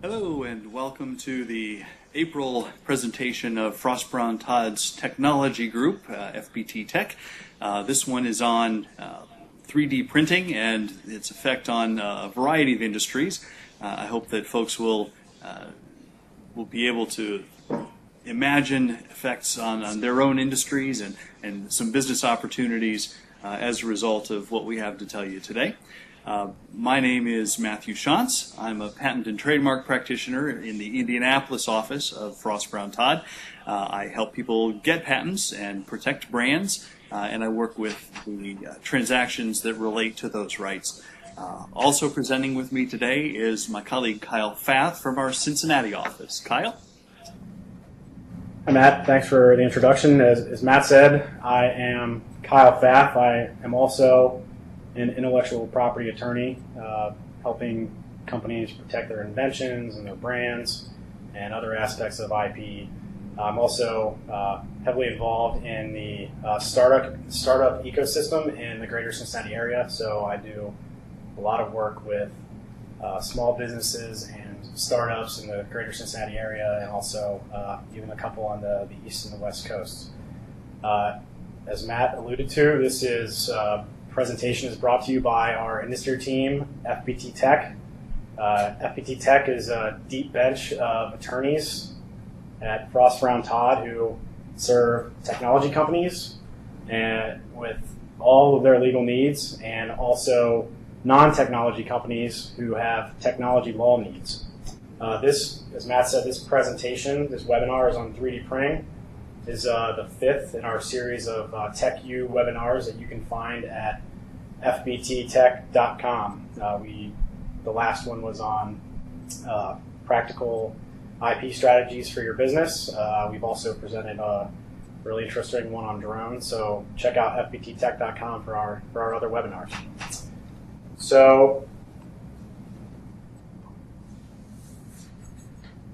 Hello and welcome to the April presentation of Brown Todd's technology group, FBT Tech. This one is on 3D printing and its effect on a variety of industries. I hope that folks will be able to imagine effects on their own industries and some business opportunities as a result of what we have to tell you today. My name is Matthew Schantz. I'm a patent and trademark practitioner in the Indianapolis office of Frost Brown Todd. I help people get patents and protect brands, and I work with the transactions that relate to those rights. Also presenting with me today is my colleague Kyle Fath from our Cincinnati office. Kyle? Hi Matt, thanks for the introduction. As Matt said, I am Kyle Fath. I am also an intellectual property attorney, helping companies protect their inventions and their brands and other aspects of IP. I'm also heavily involved in the startup ecosystem in the greater Cincinnati area, so I do a lot of work with small businesses and startups in the greater Cincinnati area, and also even a couple on the east and the west coasts. As Matt alluded to, this is presentation is brought to you by our industry team, FBT Tech. FBT Tech is a deep bench of attorneys at Frost Brown Todd who serve technology companies and with all of their legal needs, and also non-technology companies who have technology law needs. This, as Matt said, this webinar is on 3D printing. Is the fifth in our series of TechU webinars that you can find at fbttech.com. The last one was on practical IP strategies for your business. We've also presented a really interesting one on drones, so check out fbttech.com for our other webinars. So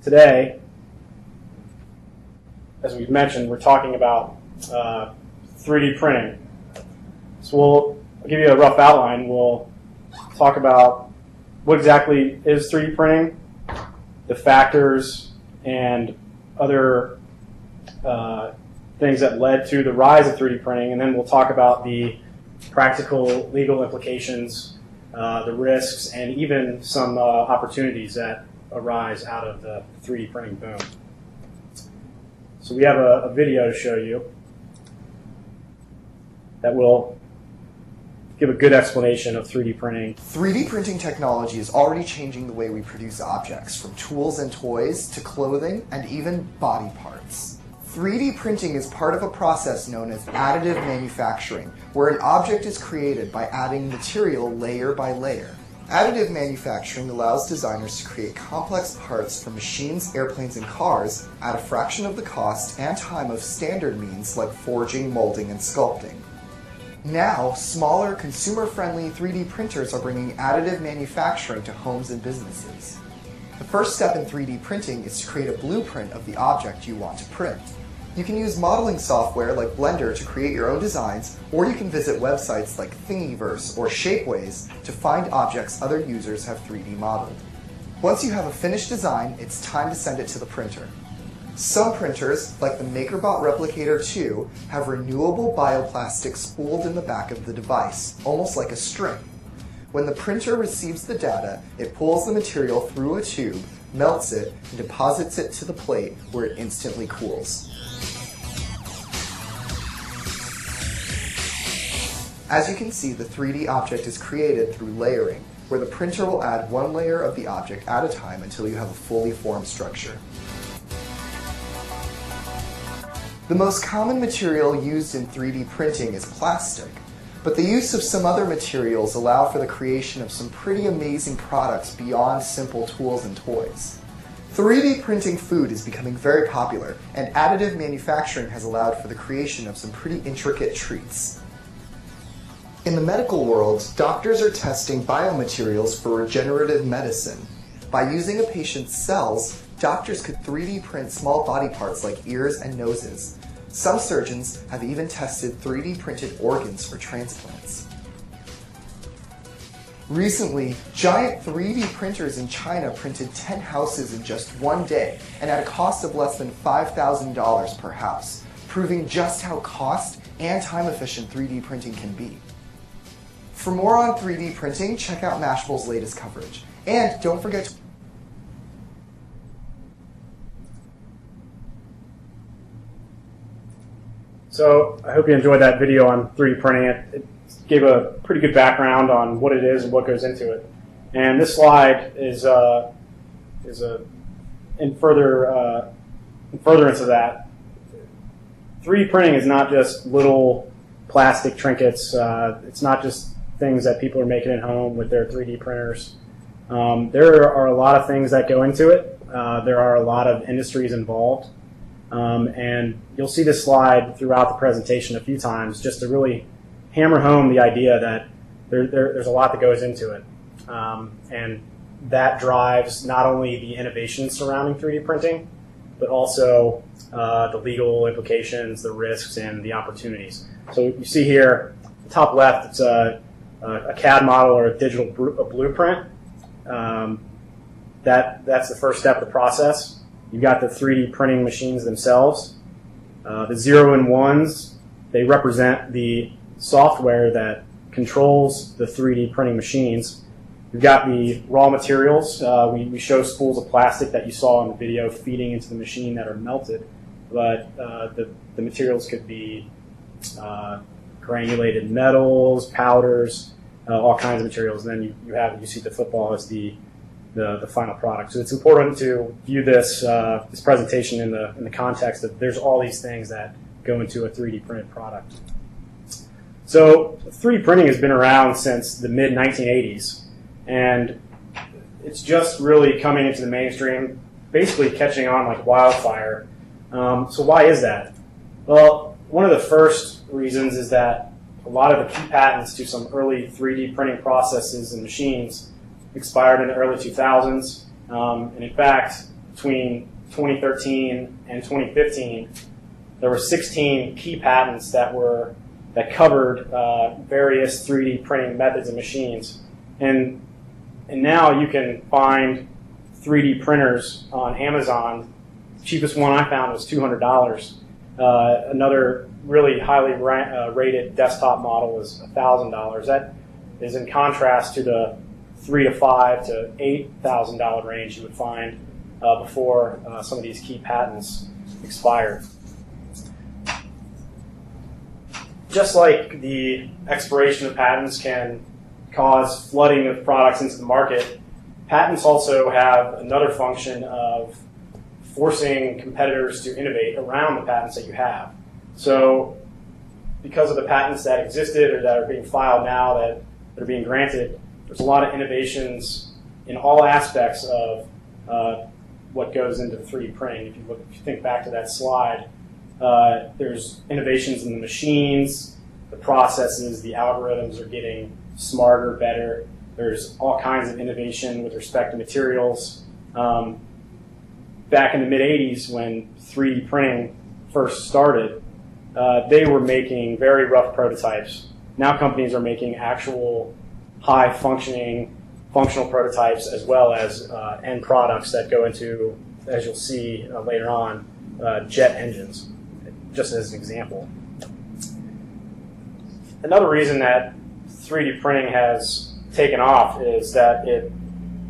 today, as we've mentioned, we're talking about 3D printing. So I'll give you a rough outline. We'll talk about what exactly is 3D printing, the factors and other things that led to the rise of 3D printing, and then we'll talk about the practical legal implications, the risks, and even some opportunities that arise out of the 3D printing boom. So we have a video to show you that will give a good explanation of 3D printing. 3D printing technology is already changing the way we produce objects, from tools and toys to clothing and even body parts. 3D printing is part of a process known as additive manufacturing, where an object is created by adding material layer by layer. Additive manufacturing allows designers to create complex parts for machines, airplanes, and cars at a fraction of the cost and time of standard means like forging, molding, and sculpting. Now, smaller, consumer-friendly 3D printers are bringing additive manufacturing to homes and businesses. The first step in 3D printing is to create a blueprint of the object you want to print. You can use modeling software like Blender to create your own designs, or you can visit websites like Thingiverse or Shapeways to find objects other users have 3D modeled. Once you have a finished design, it's time to send it to the printer. Some printers, like the MakerBot Replicator 2, have renewable bioplastic spooled in the back of the device, almost like a string. When the printer receives the data, it pulls the material through a tube, melts it, and deposits it to the plate where it instantly cools. As you can see, the 3D object is created through layering, where the printer will add one layer of the object at a time until you have a fully formed structure. The most common material used in 3D printing is plastic, but the use of some other materials allow for the creation of some pretty amazing products beyond simple tools and toys. 3D printing food is becoming very popular, and additive manufacturing has allowed for the creation of some pretty intricate treats. In the medical world, doctors are testing biomaterials for regenerative medicine. By using a patient's cells, doctors could 3D print small body parts like ears and noses. Some surgeons have even tested 3D printed organs for transplants. Recently, giant 3D printers in China printed 10 houses in just one day and at a cost of less than $5,000 per house, proving just how cost and time-efficient 3D printing can be. For more on 3D printing, check out Mashable's latest coverage. And don't forget to So I hope you enjoyed that video on 3D printing. It gave a pretty good background on what it is and what goes into it. And this slide is in furtherance of that. 3D printing is not just little plastic trinkets. It's not just things that people are making at home with their 3D printers. There are a lot of things that go into it. There are a lot of industries involved. And you'll see this slide throughout the presentation a few times just to really hammer home the idea that there's a lot that goes into it. And that drives not only the innovation surrounding 3D printing, but also the legal implications, the risks, and the opportunities. So you see here, the top left, it's a CAD model or a digital blueprint. That's the first step of the process. You've got the 3D printing machines themselves. The 0 and 1s, they represent the software that controls the 3D printing machines. You've got the raw materials. We show spools of plastic that you saw in the video feeding into the machine that are melted, but the materials could be granulated metals, powders, all kinds of materials. And then you see the football as the final product. So it's important to view this this presentation in the context that there's all these things that go into a 3D printed product. So 3D printing has been around since the mid-1980s, and it's just really coming into the mainstream, basically catching on like wildfire. So why is that? Well, one of the first reasons is that a lot of the key patents to some early 3D printing processes and machines expired in the early 2000s. And in fact, between 2013 and 2015, there were 16 key patents that covered various 3D printing methods and machines. And now you can find 3D printers on Amazon. The cheapest one I found was $200. Another really highly rated desktop model is $1,000. That is in contrast to the $3,000 to $5,000 to $8,000 range you would find before some of these key patents expired. Just like the expiration of patents can cause flooding of products into the market, patents also have another function of forcing competitors to innovate around the patents that you have. So because of the patents that existed or that are being filed now that are being granted, there's a lot of innovations in all aspects of what goes into 3D printing. If you think back to that slide, there's innovations in the machines, the processes, the algorithms are getting smarter, better. There's all kinds of innovation with respect to materials. Back in the mid-'80s when 3D printing first started, they were making very rough prototypes. Now companies are making actual high-functioning, functional prototypes as well as end products that go into, as you'll see later on, jet engines, just as an example. Another reason that 3D printing has taken off is that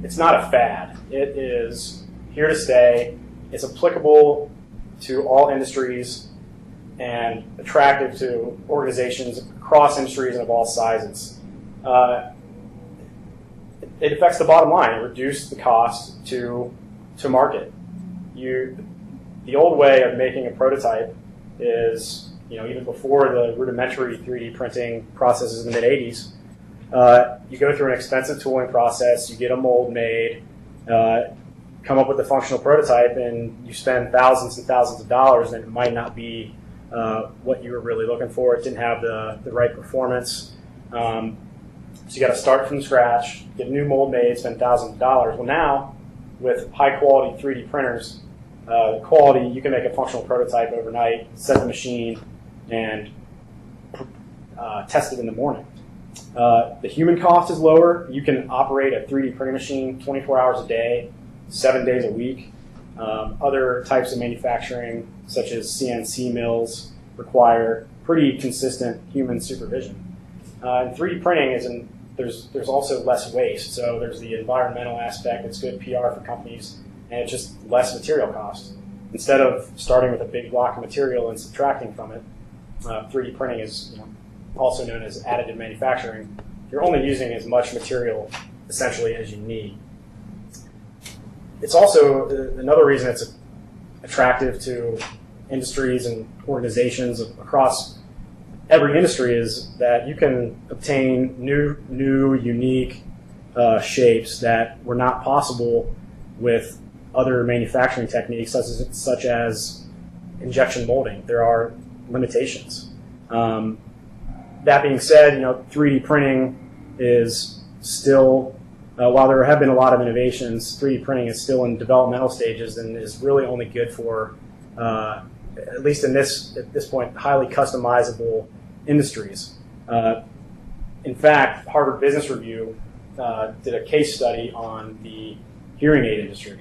it's not a fad. It is here to stay. It's applicable to all industries and attractive to organizations across industries and of all sizes. It affects the bottom line. It reduces the cost to market. The old way of making a prototype is, even before the rudimentary 3D printing processes in the mid-'80s, you go through an expensive tooling process, you get a mold made, come up with a functional prototype, and you spend thousands and thousands of dollars, and it might not be what you were really looking for. It didn't have the right performance. So you got to start from scratch, get a new mold made, spend thousands of dollars. Well, now, with high-quality 3D printers, quality, you can make a functional prototype overnight, set the machine, and test it in the morning. The human cost is lower. You can operate a 3D printing machine 24 hours a day, 7 days a week. Other types of manufacturing, such as CNC mills, require pretty consistent human supervision. And 3D printing there's also less waste. So there's the environmental aspect. It's good PR for companies, and it's just less material cost. Instead of starting with a big block of material and subtracting from it, 3D printing is also known as additive manufacturing. You're only using as much material essentially as you need. It's also another reason it's attractive to industries and organizations across every industry is that you can obtain new unique shapes that were not possible with other manufacturing techniques such as injection molding. There are limitations. That being said, 3D printing is still, while there have been a lot of innovations, 3D printing is still in developmental stages and is really only good for, at least at this point, highly customizable industries. In fact, Harvard Business Review did a case study on the hearing aid industry.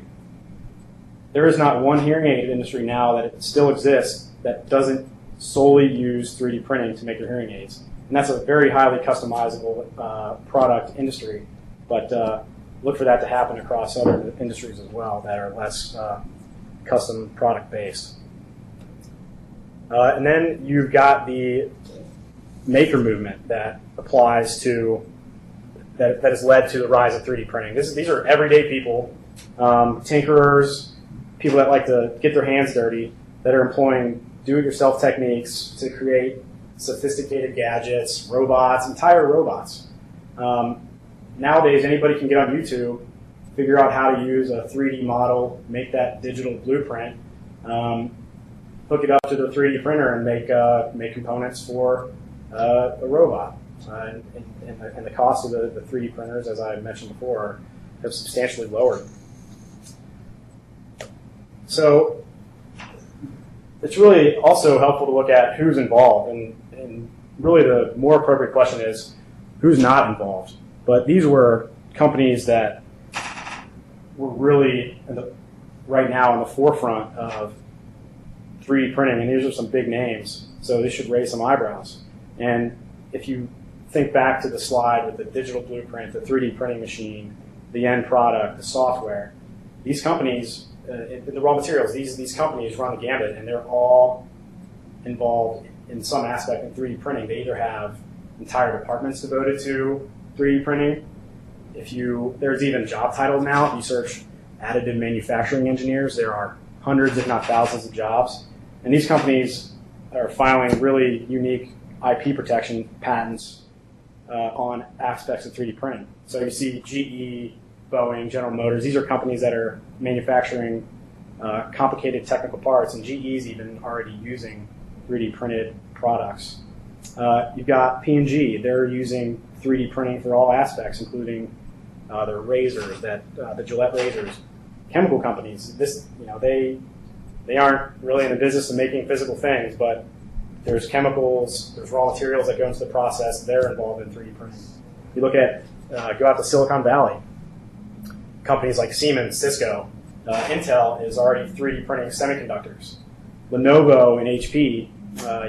There is not one hearing aid industry now that still exists that doesn't solely use 3D printing to make their hearing aids. And that's a very highly customizable product industry. But look for that to happen across other industries as well that are less custom product based. And then you've got the maker movement that applies to, that has led to the rise of 3D printing. These are everyday people, tinkerers, people that like to get their hands dirty, that are employing do-it-yourself techniques to create sophisticated gadgets, robots, entire robots. Nowadays, anybody can get on YouTube, figure out how to use a 3D model, make that digital blueprint, hook it up to the 3D printer, and make components for a robot. And the cost of the 3D printers, as I mentioned before, have substantially lowered. So it's really also helpful to look at who's involved, and really the more appropriate question is who's not involved. But these were companies that were really right now in the forefront of 3D printing, and these are some big names, so this should raise some eyebrows. And if you think back to the slide with the digital blueprint, the 3D printing machine, the end product, the software, these companies, the raw materials, these companies run the gambit, and they're all involved in some aspect in 3D printing. They either have entire departments devoted to 3D printing. There's even job titles now. If you search additive manufacturing engineers, there are hundreds, if not thousands, of jobs. And these companies are filing really unique IP protection patents on aspects of 3D printing. So you see GE, Boeing, General Motors. These are companies that are manufacturing complicated technical parts, and GE's even already using 3D printed products. You've got P&G. They're using 3D printing for all aspects, including their razors, the Gillette razors. Chemical companies, they aren't really in the business of making physical things, but there's chemicals, there's raw materials that go into the process. They're involved in 3D printing. You look at, go out to Silicon Valley. Companies like Siemens, Cisco, Intel is already 3D printing semiconductors. Lenovo and HP,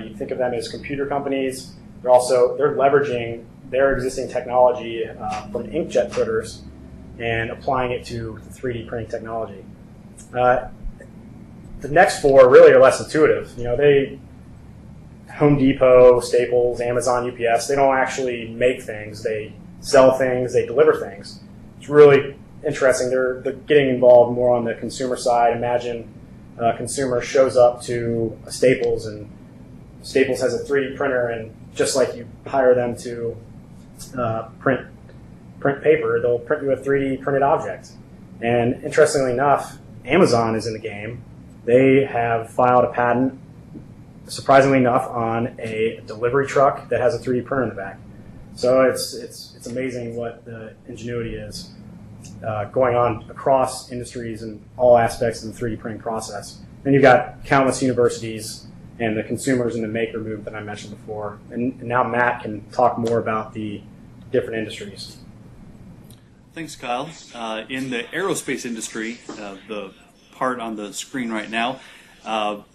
you think of them as computer companies. They're leveraging their existing technology from inkjet printers and applying it to 3D printing technology. The next four really are less intuitive. Home Depot, Staples, Amazon, UPS, they don't actually make things. They sell things, they deliver things. It's really interesting. They're getting involved more on the consumer side. Imagine a consumer shows up to a Staples, and Staples has a 3D printer, and just like you hire them to print paper, they'll print you a 3D printed object. And interestingly enough, Amazon is in the game. They have filed a patent, surprisingly enough, on a delivery truck that has a 3D printer in the back. So it's amazing what the ingenuity is going on across industries and all aspects of the 3D printing process. Then you've got countless universities and the consumers and the maker movement that I mentioned before. And now Matt can talk more about the different industries. Thanks, Kyle. In the aerospace industry, the part on the screen right now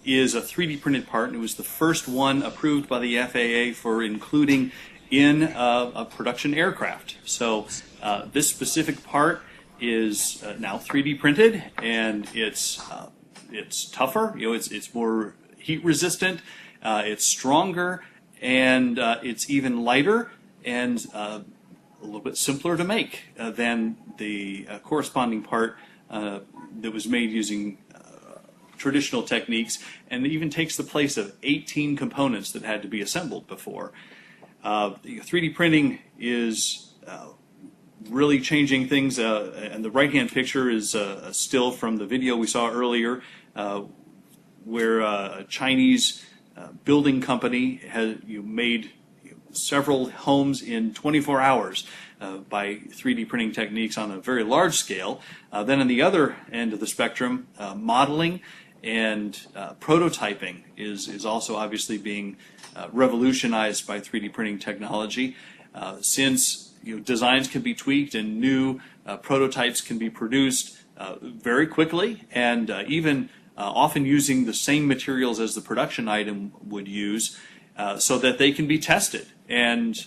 is a 3D printed part, and it was the first one approved by the FAA for including in a production aircraft. So this specific part is now 3D printed, and it's tougher. It's more heat resistant. It's stronger, and it's even lighter and a little bit simpler to make than the corresponding part that was made using traditional techniques, and it even takes the place of 18 components that had to be assembled before. 3D printing is really changing things, and the right-hand picture is a still from the video we saw earlier, where a Chinese building company has made several homes in 24 hours by 3D printing techniques on a very large scale. Then on the other end of the spectrum, modeling and prototyping is also obviously being revolutionized by 3D printing technology. Since designs can be tweaked and new prototypes can be produced very quickly, and even often using the same materials as the production item would use, so that they can be tested and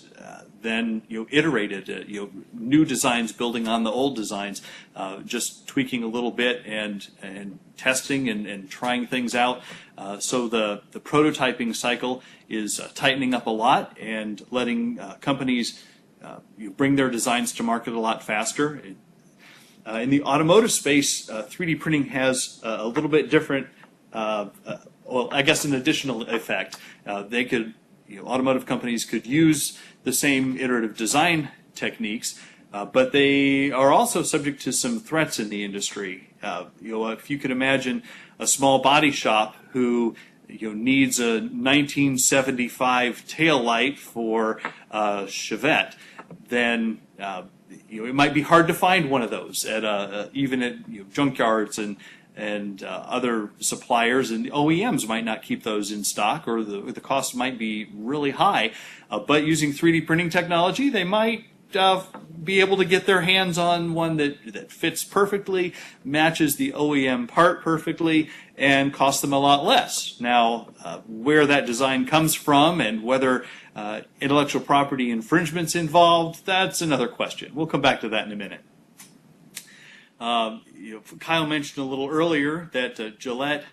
then iterated. New designs building on the old designs, just tweaking a little bit and testing and trying things out. So the prototyping cycle is tightening up a lot and letting companies bring their designs to market a lot faster. In the automotive space, 3D printing has a little bit different, well, I guess an additional effect. Automotive companies could use the same iterative design techniques, but they are also subject to some threats in the industry. If you could imagine a small body shop who needs a 1975 tail light for a Chevette, then it might be hard to find one of those at even at junkyards and other suppliers, and OEMs might not keep those in stock, or the cost might be really high. But using 3D printing technology, they might be able to get their hands on one that fits perfectly, matches the OEM part perfectly, and costs them a lot less. Now, where that design comes from and whether intellectual property infringement's involved, that's another question. We'll come back to that in a minute. Kyle mentioned a little earlier that Gillette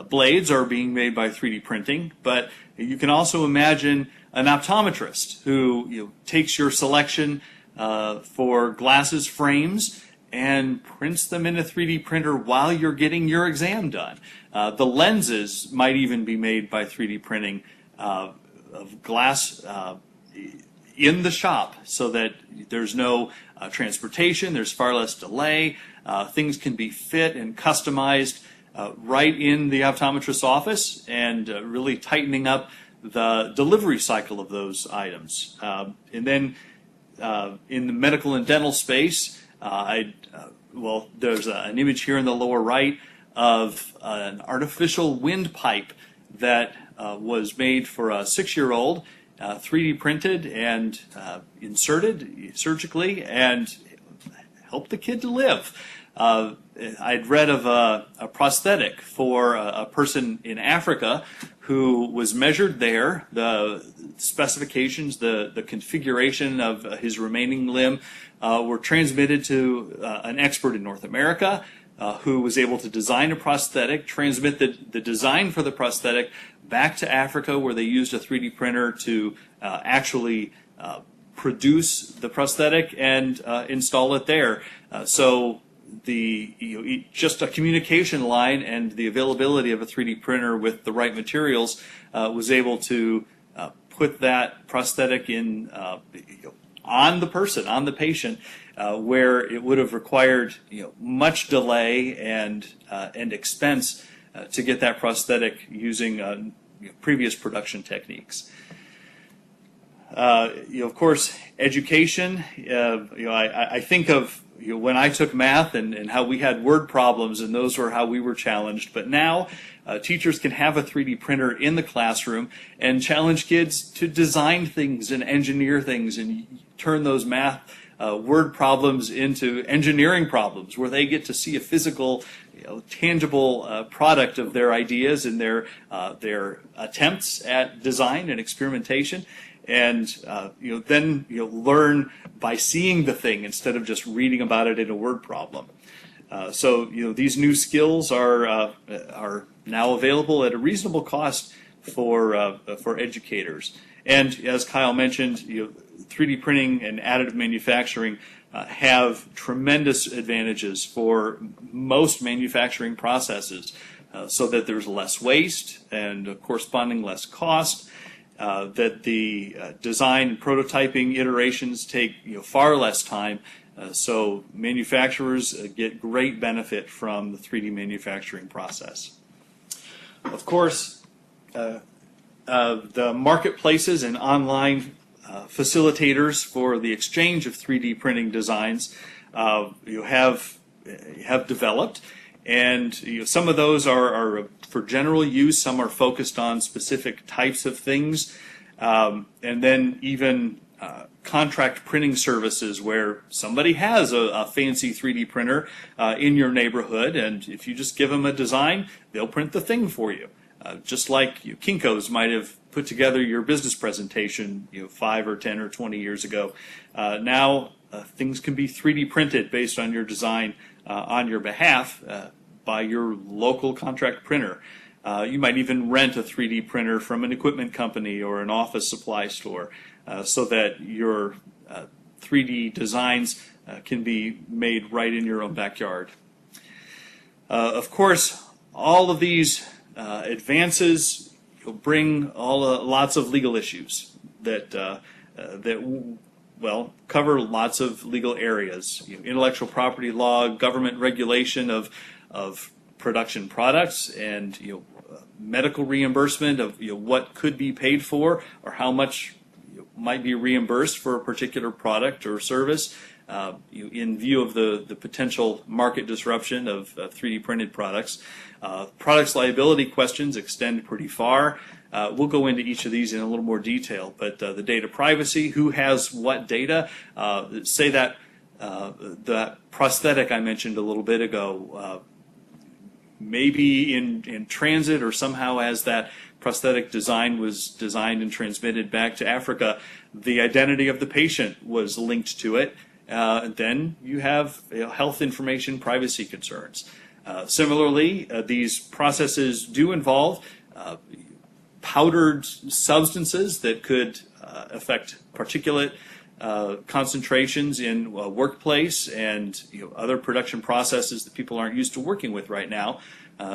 blades are being made by 3D printing, but you can also imagine an optometrist who takes your selection for glasses frames and prints them in a 3D printer while you're getting your exam done. The lenses might even be made by 3D printing of glass in the shop, so that there's no transportation, there's far less delay, things can be fit and customized right in the optometrist's office, and really tightening up the delivery cycle of those items. And then in the medical and dental space, there's an image here in the lower right of an artificial windpipe that was made for a 6-year-old, 3D printed and inserted surgically, and helped the kid to live. I'd read of a prosthetic for a person in Africa who was measured there. The specifications, the configuration of his remaining limb were transmitted to an expert in North America, who was able to design a prosthetic, transmit the design for the prosthetic back to Africa, where they used a 3D printer to actually produce the prosthetic and install it there. So just a communication line and the availability of a 3D printer with the right materials was able to put that prosthetic in on the person, on the patient, where it would have required much delay and expense to get that prosthetic using previous production techniques. Of course, education. I think of when I took math and how we had word problems, and those were how we were challenged. But now teachers can have a 3D printer in the classroom and challenge kids to design things and engineer things and turn those math word problems into engineering problems, where they get to see a physical, tangible product of their ideas and their attempts at design and experimentation. And then learn by seeing the thing instead of just reading about it in a word problem. So these new skills are now available at a reasonable cost for educators. And as Kyle mentioned, 3D printing and additive manufacturing have tremendous advantages for most manufacturing processes, so that there's less waste and corresponding less cost. That the design and prototyping iterations take far less time, so manufacturers get great benefit from the 3D manufacturing process. Of course, the marketplaces and online facilitators for the exchange of 3D printing designs have developed. And some of those are for general use. Some are focused on specific types of things, and then even contract printing services where somebody has a fancy 3D printer in your neighborhood, and if you just give them a design, they'll print the thing for you. Just like Kinko's might have put together your business presentation 5 or 10 or 20 years ago. Now things can be 3D printed based on your design on your behalf by your local contract printer. You might even rent a 3D printer from an equipment company or an office supply store, so that your 3D designs can be made right in your own backyard. Of course, all of these advances bring lots of legal issues that cover lots of legal areas. Intellectual property law, government regulation of production products, and medical reimbursement of what could be paid for or how much might be reimbursed for a particular product or service, in view of the potential market disruption of 3D printed products. Products liability questions extend pretty far. We'll go into each of these in a little more detail, but the data privacy, who has what data, say that the prosthetic I mentioned a little bit ago, maybe in transit or somehow as that prosthetic design was designed and transmitted back to Africa, the identity of the patient was linked to it. Then you have health information privacy concerns. Similarly, these processes do involve powdered substances that could affect particulate concentrations in a workplace and other production processes that people aren't used to working with right now.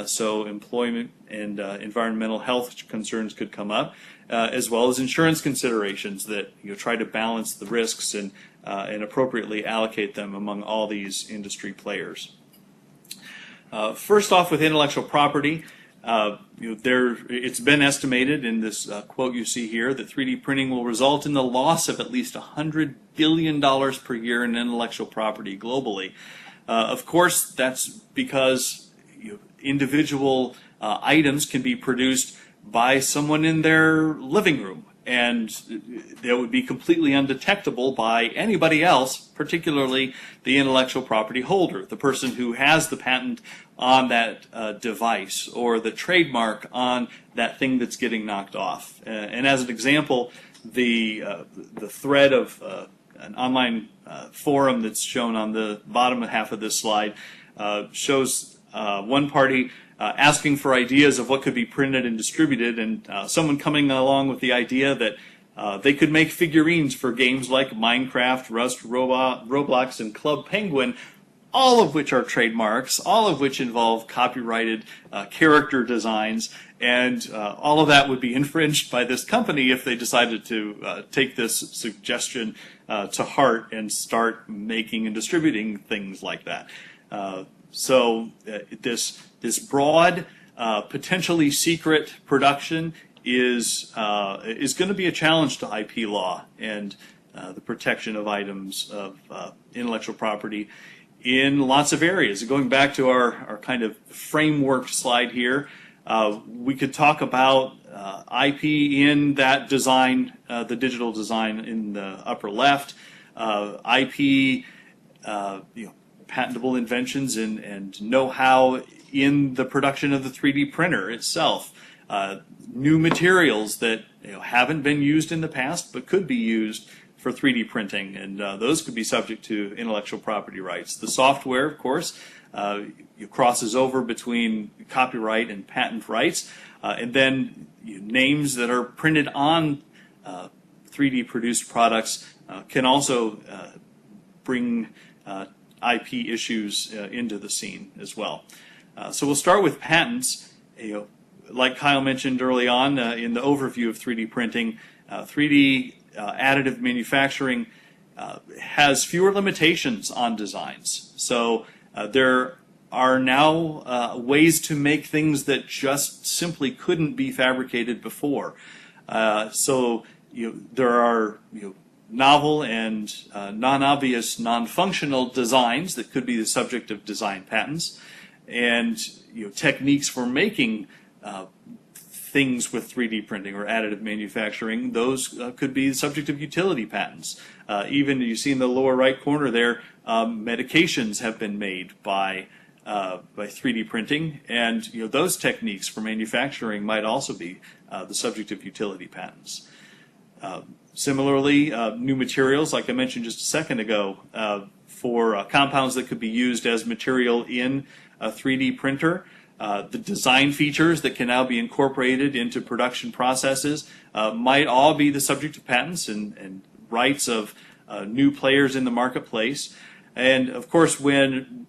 So employment and environmental health concerns could come up, as well as insurance considerations that try to balance the risks and appropriately allocate them among all these industry players. First off, with intellectual property, it's been estimated in this quote you see here that 3D printing will result in the loss of at least $100 billion per year in intellectual property globally. Of course, that's because individual items can be produced by someone in their living room, and they would be completely undetectable by anybody else, particularly the intellectual property holder, the person who has the patent on that device or the trademark on that thing that's getting knocked off. And as an example, the thread of an online forum that's shown on the bottom half of this slide shows one party asking for ideas of what could be printed and distributed, and someone coming along with the idea that they could make figurines for games like Minecraft, Rust, Roblox, and Club Penguin, all of which are trademarks, all of which involve copyrighted character designs, and all of that would be infringed by this company if they decided to take this suggestion to heart and start making and distributing things like that. So this broad, potentially secret production is going to be a challenge to IP law and the protection of items of intellectual property in lots of areas. Going back to our kind of framework slide here, we could talk about IP in that design, the digital design in the upper left, IP, patentable inventions and know-how in the production of the 3D printer itself, new materials that haven't been used in the past but could be used for 3D printing, and those could be subject to intellectual property rights. The software, of course, crosses over between copyright and patent rights, and then names that are printed on 3D produced products can also bring IP issues into the scene as well. So we'll start with patents. Like Kyle mentioned early on in the overview of 3D printing, 3D additive manufacturing has fewer limitations on designs. So there are now ways to make things that just simply couldn't be fabricated before. So there are novel and non-obvious, non-functional designs that could be the subject of design patents, and techniques for making things with 3D printing or additive manufacturing. Those could be the subject of utility patents. Even you see in the lower right corner there, medications have been made by 3D printing, and those techniques for manufacturing might also be the subject of utility patents. Similarly, new materials, like I mentioned just a second ago, for compounds that could be used as material in a 3D printer, the design features that can now be incorporated into production processes might all be the subject of patents and rights of new players in the marketplace. And of course, when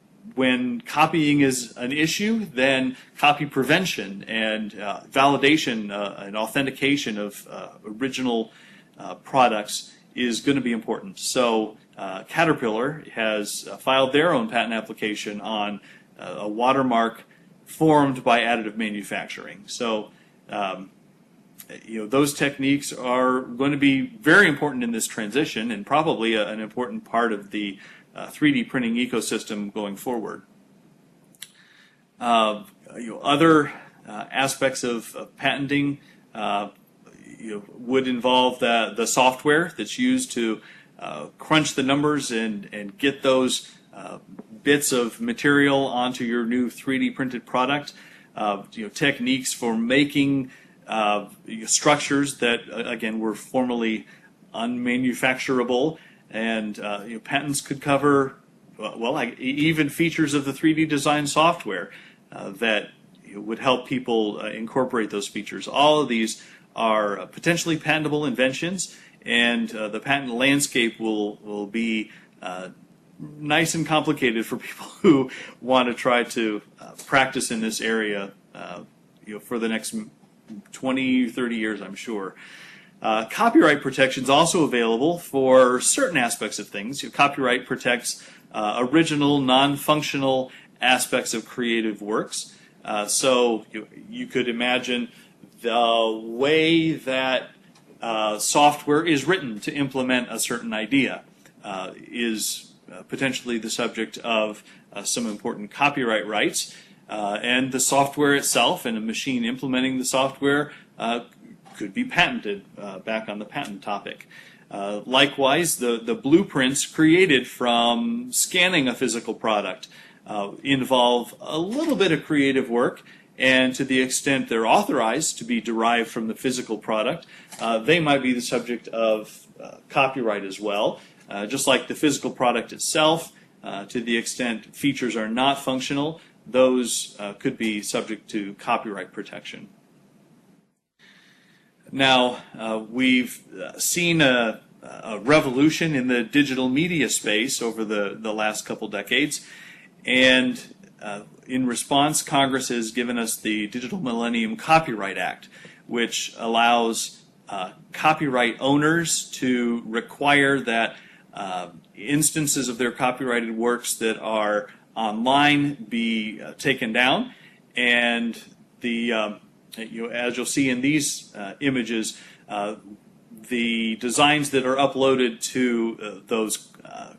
copying is an issue, then copy prevention and validation and authentication of original products is going to be important. So Caterpillar has filed their own patent application on a watermark formed by additive manufacturing. So those techniques are going to be very important in this transition, and probably an important part of the 3D printing ecosystem going forward. Other aspects of patenting would involve the software that's used to crunch the numbers and get those bits of material onto your new 3D printed product. Techniques for making structures that again were formerly unmanufacturable, and patents could cover even features of the 3D design software that would help people incorporate those features. All of these are potentially patentable inventions, and the patent landscape will be nice and complicated for people who want to try to practice in this area for the next 20, 30 years, I'm sure. Copyright protection is also available for certain aspects of things. Copyright protects original, non-functional aspects of creative works. So you could imagine the way that software is written to implement a certain idea is potentially the subject of some important copyright rights, and the software itself and a machine implementing the software could be patented, back on the patent topic. Likewise, the blueprints created from scanning a physical product involve a little bit of creative work, and to the extent they're authorized to be derived from the physical product, they might be the subject of copyright as well. Just like the physical product itself, to the extent features are not functional, those could be subject to copyright protection. Now, we've seen a revolution in the digital media space over the last couple decades, and in response, Congress has given us the Digital Millennium Copyright Act, which allows copyright owners to require that instances of their copyrighted works that are online be taken down, and as you'll see in these images, the designs that are uploaded to those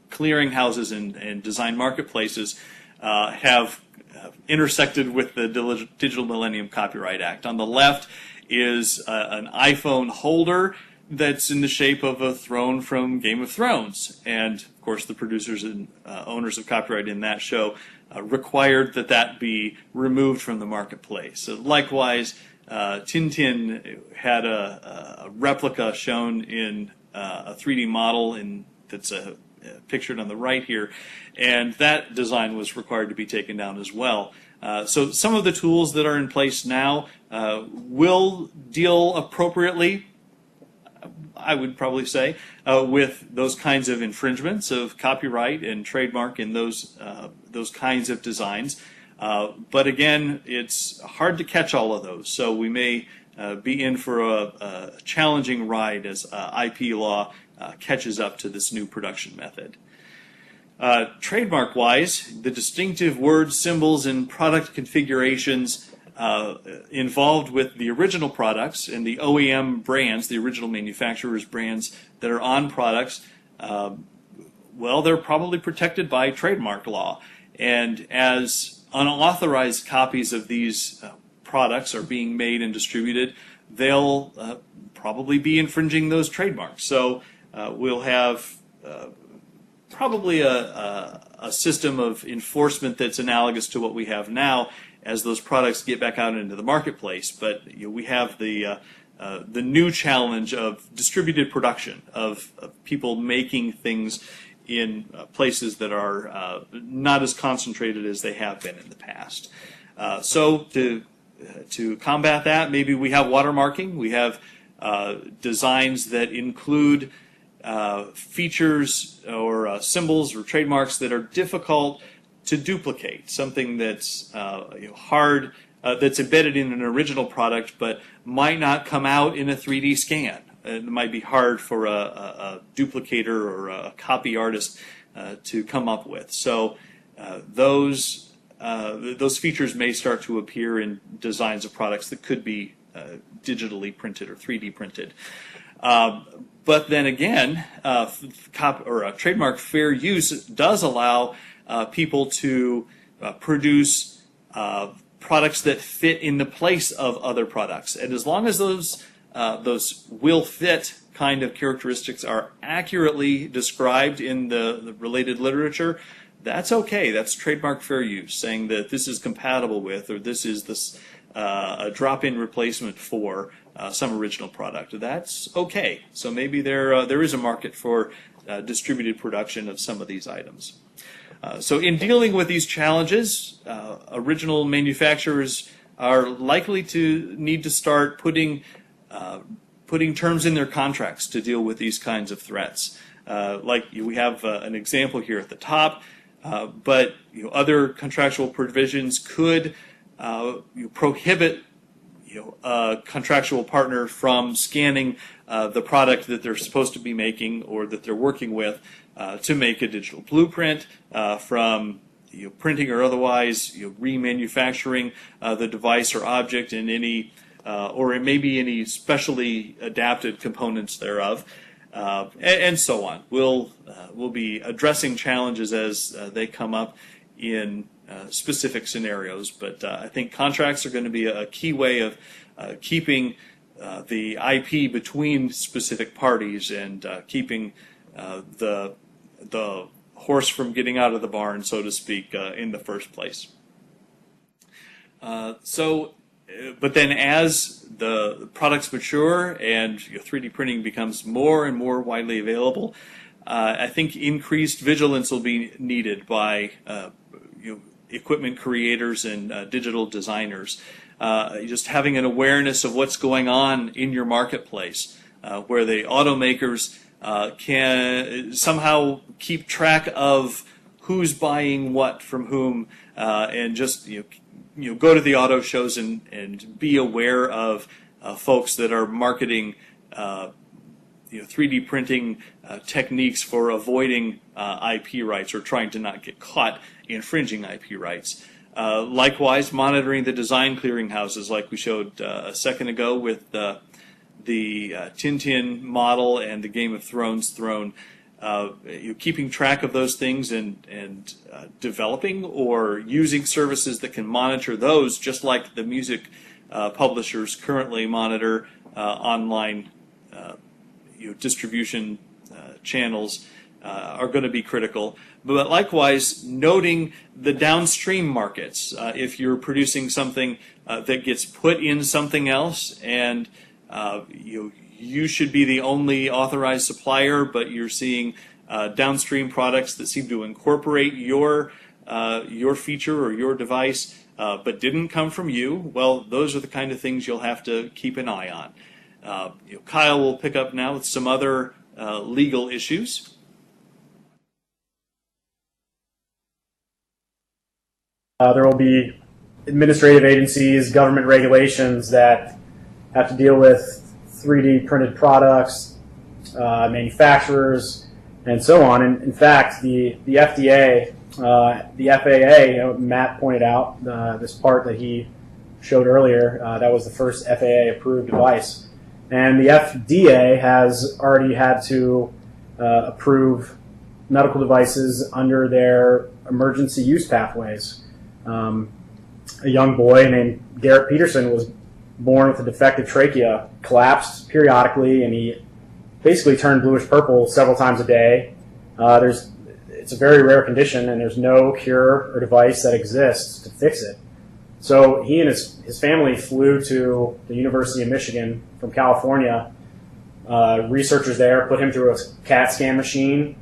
clearinghouses and design marketplaces have intersected with the Digital Millennium Copyright Act. On the left is an iPhone holder that's in the shape of a throne from Game of Thrones. And, of course, the producers and owners of copyright in that show required that that be removed from the marketplace. So likewise, Tintin had a replica shown in a 3D model that's pictured on the right here, and that design was required to be taken down as well. So some of the tools that are in place now will deal appropriately, I would probably say, with those kinds of infringements of copyright and trademark in those kinds of designs. But again, it's hard to catch all of those, so we may be in for a challenging ride as IP law catches up to this new production method. Trademark-wise, the distinctive words, symbols, and product configurations involved with the original products and the OEM brands, the original manufacturer's brands that are on products, well, they're probably protected by trademark law. And as unauthorized copies of these products are being made and distributed, they'll probably be infringing those trademarks. So we'll have probably a system of enforcement that's analogous to what we have now as those products get back out into the marketplace. But we have the new challenge of distributed production, of people making things in places that are not as concentrated as they have been in the past. So to combat that, maybe we have watermarking. We have designs that include features or symbols or trademarks that are difficult to duplicate, something that's hard, that's embedded in an original product but might not come out in a 3D scan. It might be hard for a duplicator or a copy artist to come up with. So those features may start to appear in designs of products that could be digitally printed or 3D printed. But then again, trademark fair use does allow people to produce products that fit in the place of other products. And as long as those will fit kind of characteristics are accurately described in the related literature, that's okay. That's trademark fair use, saying that this is compatible with, or this is a drop-in replacement for some original product. That's okay. So maybe there is a market for distributed production of some of these items. So in dealing with these challenges, original manufacturers are likely to need to start putting terms in their contracts to deal with these kinds of threats. Like we have an example here at the top, but other contractual provisions could prohibit a contractual partner from scanning the product that they're supposed to be making or that they're working with to make a digital blueprint, from printing or otherwise remanufacturing the device or object in any or maybe any specially adapted components thereof, and so on. We'll be addressing challenges as they come up in specific scenarios, but I think contracts are going to be a key way of keeping the IP between specific parties and keeping the horse from getting out of the barn, so to speak, in the first place. But then as the products mature and 3D printing becomes more and more widely available, I think increased vigilance will be needed by equipment creators and digital designers. Just having an awareness of what's going on in your marketplace, where the automakers can somehow keep track of who's buying what from whom, and just go to the auto shows and be aware of folks that are marketing 3D printing techniques for avoiding IP rights or trying to not get caught infringing IP rights. Likewise, monitoring the design clearinghouses, like we showed a second ago with the Tintin model and the Game of Thrones throne, you're keeping track of those things and developing or using services that can monitor those, just like the music publishers currently monitor online distribution channels are going to be critical. But likewise, noting the downstream markets. If you're producing something that gets put in something else, and you should be the only authorized supplier, but you're seeing downstream products that seem to incorporate your feature or your device, but didn't come from you. Well, those are the kind of things you'll have to keep an eye on. Kyle will pick up now with some other legal issues. There will be administrative agencies, government regulations that have to deal with 3D printed products, manufacturers, and so on. And in fact, the FDA, the FAA, Matt pointed out this part that he showed earlier, that was the first FAA-approved device. And the FDA has already had to approve medical devices under their emergency use pathways. A young boy named Garrett Peterson was born with a defective trachea, collapsed periodically, and he basically turned bluish-purple several times a day. It's a very rare condition, and there's no cure or device that exists to fix it. So he and his family flew to the University of Michigan from California. Researchers there put him through a CAT scan machine,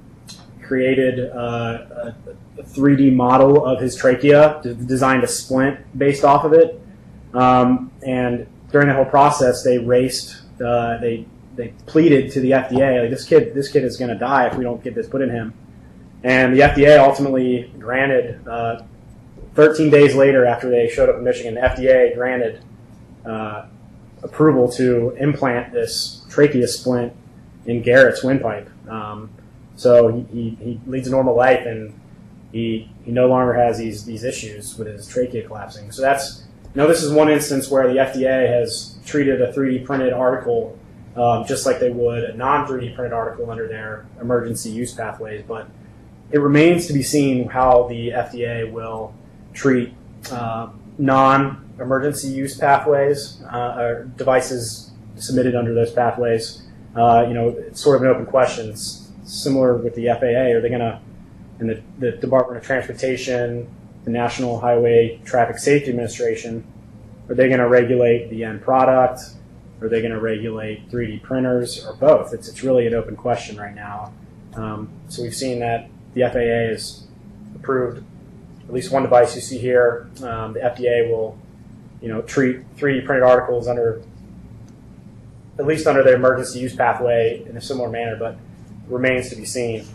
created a 3D model of his trachea, designed a splint based off of it. And during the whole process, they pleaded to the FDA, like, this kid is going to die if we don't get this put in him. And the FDA ultimately granted, 13 days later after they showed up in Michigan, the FDA granted approval to implant this trachea splint in Garrett's windpipe. So he leads a normal life, and he no longer has these issues with his trachea collapsing. So this is one instance where the FDA has treated a 3D printed article just like they would a non-3D printed article under their emergency use pathways. But it remains to be seen how the FDA will treat non-emergency use pathways or devices submitted under those pathways. It's sort of an open question. It's similar with the FAA. Are they going to, and the Department of Transportation, the National Highway Traffic Safety Administration, are they going to regulate the end product? Are they going to regulate 3D printers, or both? It's really an open question right now. So we've seen that the FAA has approved at least one device you see here. The FDA will, treat 3D printed articles at least under the emergency use pathway in a similar manner, but remains to be seen.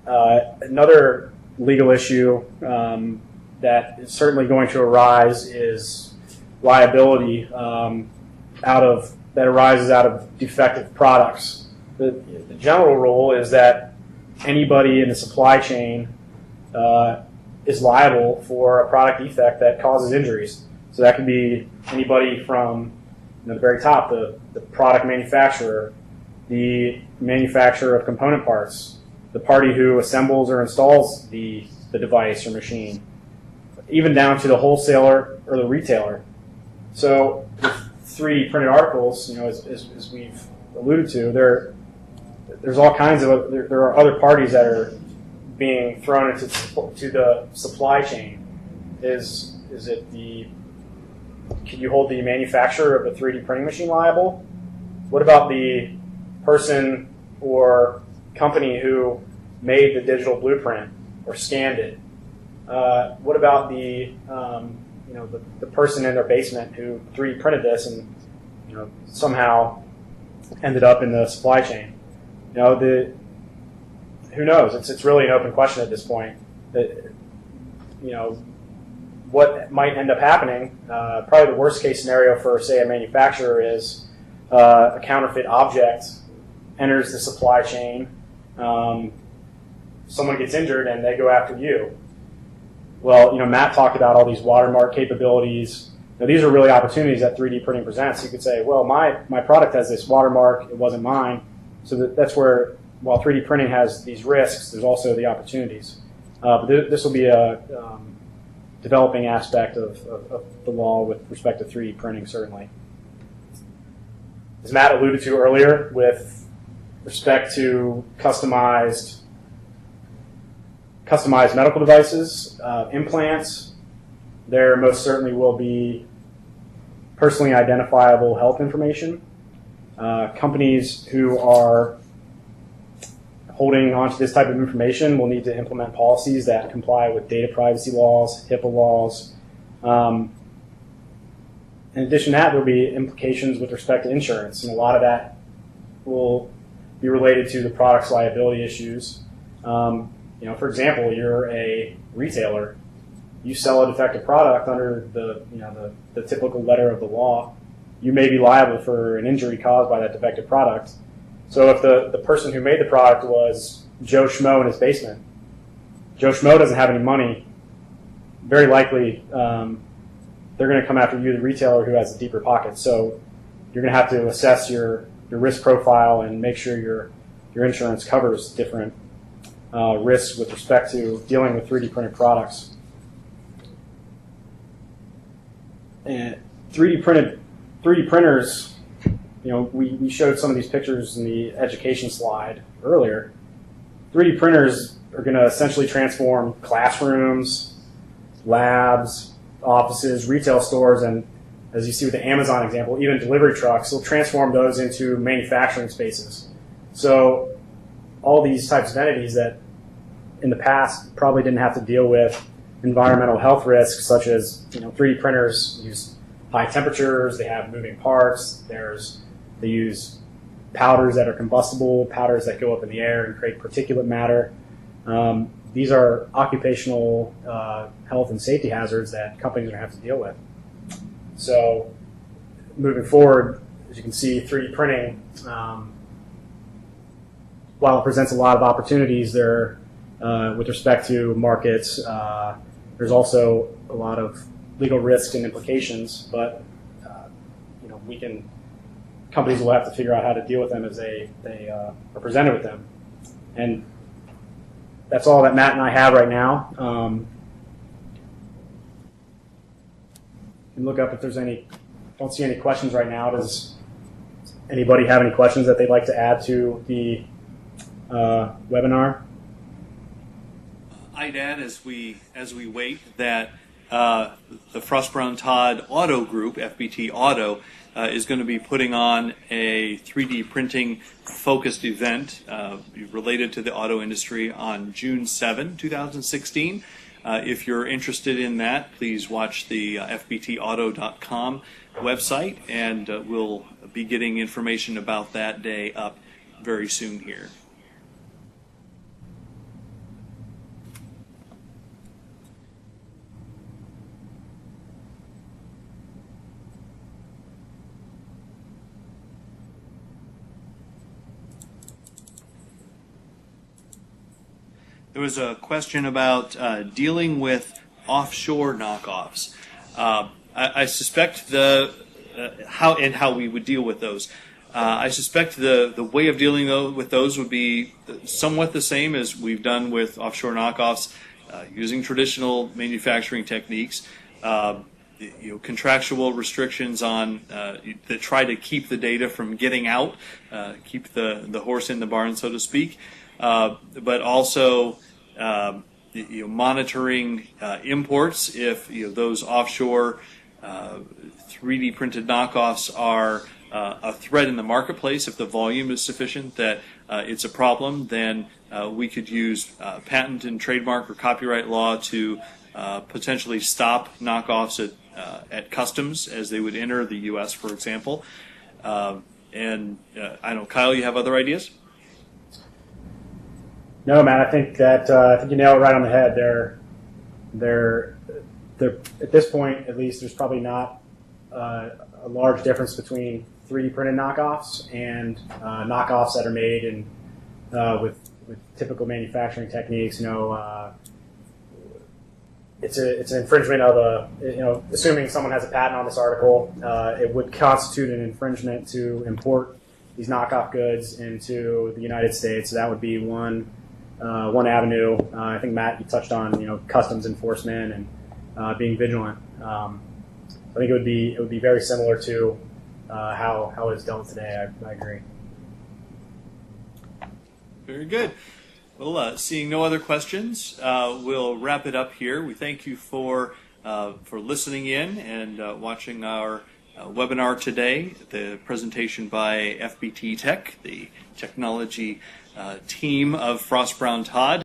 Another legal issue that is certainly going to arise is liability that arises out of defective products. The general rule is that anybody in the supply chain is liable for a product defect that causes injuries. So that could be anybody from the very top, the product manufacturer, the manufacturer of component parts, the party who assembles or installs the device or machine, even down to the wholesaler or the retailer. So with 3D printed articles, as we've alluded to, there's all kinds of there are other parties that are being thrown into the supply chain. Can you hold the manufacturer of a 3D printing machine liable? What about the person or company who made the digital blueprint or scanned it? What about the person in their basement who 3D printed this and somehow ended up in the supply chain? Who knows? It's really an open question at this point. What might end up happening? Probably the worst case scenario for, say, a manufacturer is a counterfeit object enters the supply chain. Someone gets injured and they go after you. Well, Matt talked about all these watermark capabilities, Now, these are really opportunities that 3D printing presents. You could say, well, my product has this watermark, it wasn't mine. So that's where, while 3D printing has these risks, there's also the opportunities. But this will be a developing aspect of the law with respect to 3D printing, certainly. As Matt alluded to earlier, with respect to customized medical devices, implants, there most certainly will be personally identifiable health information. Companies who are holding onto this type of information will need to implement policies that comply with data privacy laws, HIPAA laws. In addition to that, there will be implications with respect to insurance, and a lot of that will be related to the product's liability issues. For example, you're a retailer. You sell a defective product under the typical letter of the law. You may be liable for an injury caused by that defective product. So if the person who made the product was Joe Schmo in his basement, Joe Schmo doesn't have any money, very likely they're going to come after you, the retailer, who has a deeper pocket. So you're going to have to assess your risk profile and make sure your insurance covers different risks with respect to dealing with 3D printed products. And 3D printers, we showed some of these pictures in the education slide earlier. 3D printers are going to essentially transform classrooms, labs, offices, retail stores, and as you see with the Amazon example, even delivery trucks. They'll transform those into manufacturing spaces. So all these types of entities that in the past probably didn't have to deal with environmental health risks, such as 3D printers use high temperatures, they have moving parts, they use powders that are combustible, powders that go up in the air and create particulate matter. These are occupational health and safety hazards that companies are going to have to deal with. So moving forward, as you can see, 3D printing, while it presents a lot of opportunities there with respect to markets, there's also a lot of legal risks and implications, but companies will have to figure out how to deal with them as they are presented with them. And that's all that Matt and I have right now. You can look up if there's don't see any questions right now. Does anybody have any questions that they'd like to add to the webinar? I'd add as we wait that the Frost Brown Todd Auto Group, FBT Auto, is going to be putting on a 3D printing focused event related to the auto industry on June 7, 2016. If you're interested in that, please watch the fbtauto.com website, and we'll be getting information about that day up very soon here. There was a question about dealing with offshore knockoffs. I suspect how we would deal with those. I suspect the way of dealing with those would be somewhat the same as we've done with offshore knockoffs, using traditional manufacturing techniques. Contractual restrictions on that try to keep the data from getting out, keep the horse in the barn, so to speak. But also monitoring imports if those offshore 3D printed knockoffs are a threat in the marketplace. If the volume is sufficient that it's a problem, then we could use patent and trademark or copyright law to potentially stop knockoffs at customs as they would enter the U.S., for example. And I know, Kyle, you have other ideas? No, Matt, I think you nailed it right on the head. They're at this point, at least, there's probably not a large difference between 3D printed knockoffs and knockoffs that are made with typical manufacturing techniques. it's an infringement of assuming someone has a patent on this article, it would constitute an infringement to import these knockoff goods into the United States. So that would be one avenue. I think Matt, you touched on customs enforcement and being vigilant. I think it would be very similar to how it is dealt today. I agree. Very good. Well, seeing no other questions, we'll wrap it up here. We thank you for listening in and watching our webinar today, the presentation by FBT Tech, the technology team of Frost Brown Todd.